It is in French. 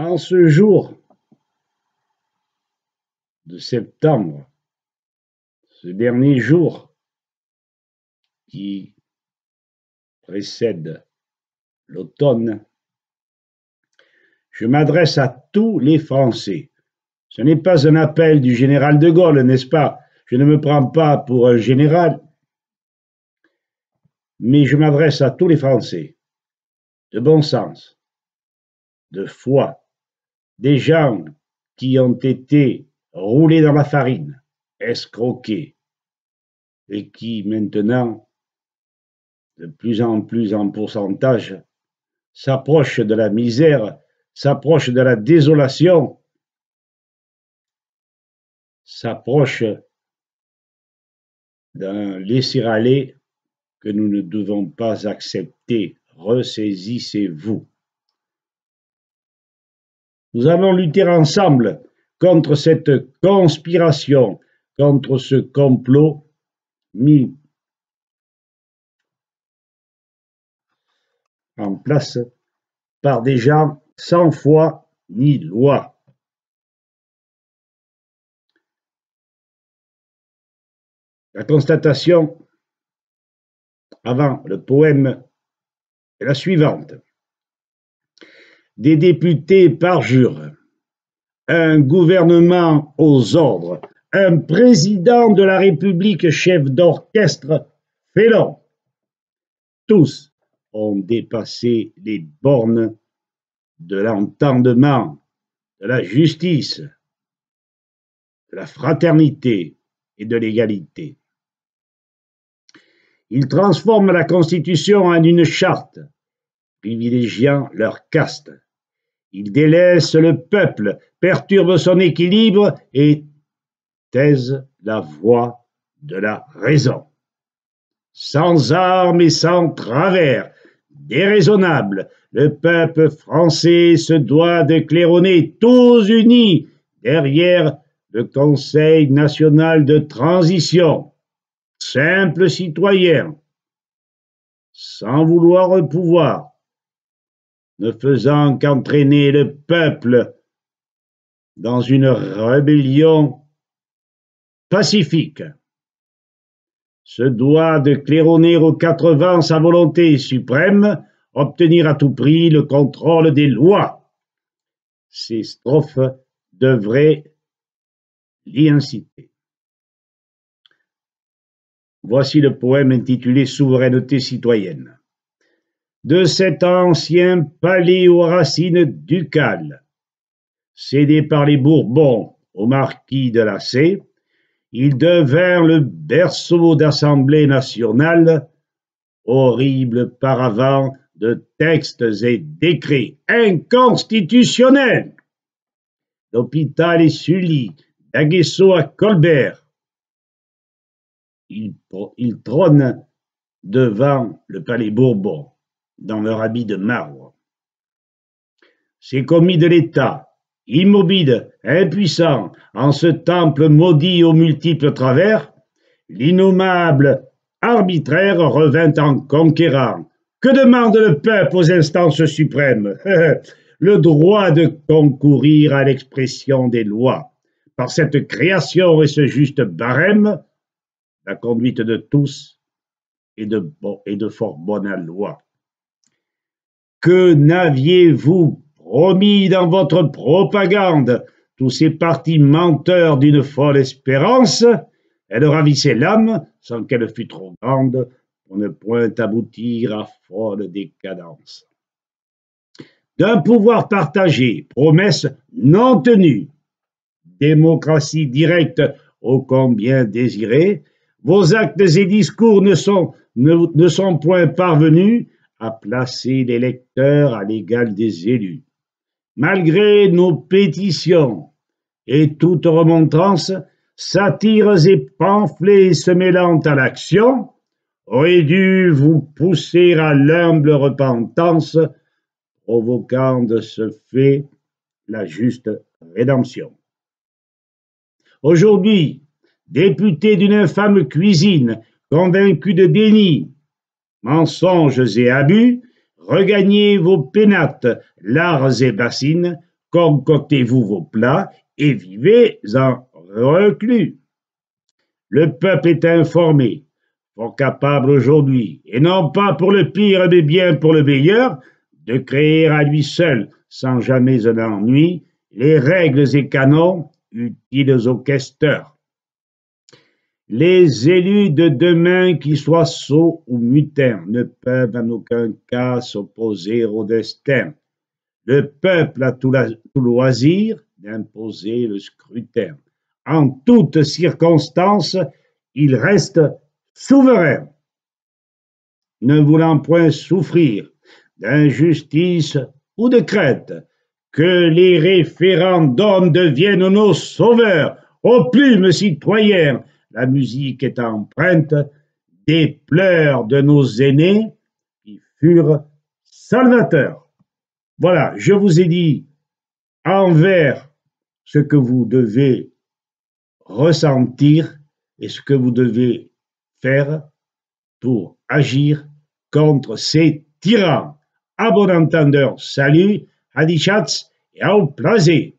En ce jour de septembre, ce dernier jour qui précède l'automne, je m'adresse à tous les Français. Ce n'est pas un appel du général de Gaulle, n'est-ce pas? Je ne me prends pas pour un général, mais je m'adresse à tous les Français de bon sens, de foi, des gens qui ont été roulés dans la farine, escroqués, et qui maintenant, de plus en plus en pourcentage, s'approchent de la misère, s'approchent de la désolation, s'approchent d'un laisser-aller que nous ne devons pas accepter. Ressaisissez-vous. Nous allons lutter ensemble contre cette conspiration, contre ce complot mis en place par des gens sans foi ni loi. La constatation avant le poème est la suivante. Des députés parjurent, un gouvernement aux ordres, un président de la République chef d'orchestre félon. Tous ont dépassé les bornes de l'entendement, de la justice, de la fraternité et de l'égalité. Ils transforment la Constitution en une charte, privilégiant leur caste. Ils délaissent le peuple, perturbent son équilibre et taisent la voix de la raison. Sans armes et sans travers, déraisonnable, le peuple français se doit de claironner tous unis derrière le Conseil national de transition. Simple citoyen, sans vouloir le pouvoir, ne faisant qu'entraîner le peuple dans une rébellion pacifique, se doit de claironner aux 4 vents sa volonté suprême, obtenir à tout prix le contrôle des lois. Ces strophes devraient l'y inciter. Voici le poème intitulé Souveraineté citoyenne. De cet ancien palais aux racines ducales, cédé par les Bourbons au marquis de Lassay, il devint le berceau d'Assemblée nationale, horrible paravent de textes et décrets inconstitutionnels. L'hôpital est Sully, d'Aguesseau à Colbert. Ils trônent devant le palais Bourbon, dans leur habit de marbre. Ces commis de l'État, immobiles, impuissants, en ce temple maudit aux multiples travers, l'innommable arbitraire revint en conquérant. Que demande le peuple aux instances suprêmes? Le droit de concourir à l'expression des lois. Par cette création et ce juste barème, la conduite de tous est de fort bonne loi. Que n'aviez-vous promis dans votre propagande, tous ces partis menteurs d'une folle espérance? Elle ravissait l'âme sans qu'elle fût trop grande pour ne point aboutir à folle décadence. D'un pouvoir partagé, promesse non tenue, démocratie directe ô combien désirée, vos actes et discours ne sont point parvenus à placer l'électeur à l'égal des élus. Malgré nos pétitions et toute remontrance, satires et pamphlets se mêlant à l'action, auraient dû vous pousser à l'humble repentance, provoquant de ce fait la juste rédemption. Aujourd'hui, députés d'une infâme cuisine, convaincus de déni, mensonges et abus, regagnez vos pénates, lards et bassines, concoctez-vous vos plats et vivez en reclus. Le peuple est informé, fort capable aujourd'hui, et non pas pour le pire mais bien pour le meilleur, de créer à lui seul, sans jamais un ennui, les règles et canons utiles aux questeurs. Les élus de demain, qu'ils soient sots ou mutins, ne peuvent en aucun cas s'opposer au destin. Le peuple a tout loisir d'imposer le scrutin. En toutes circonstances, il reste souverain, ne voulant point souffrir d'injustice ou de crainte, que les référendums deviennent nos sauveurs. Ô plumes citoyens, la musique est empreinte des pleurs de nos aînés qui furent salvateurs. Voilà, je vous ai dit envers ce que vous devez ressentir et ce que vous devez faire pour agir contre ces tyrans. À bon entendeur, salut, Hadichatz et au plaisir.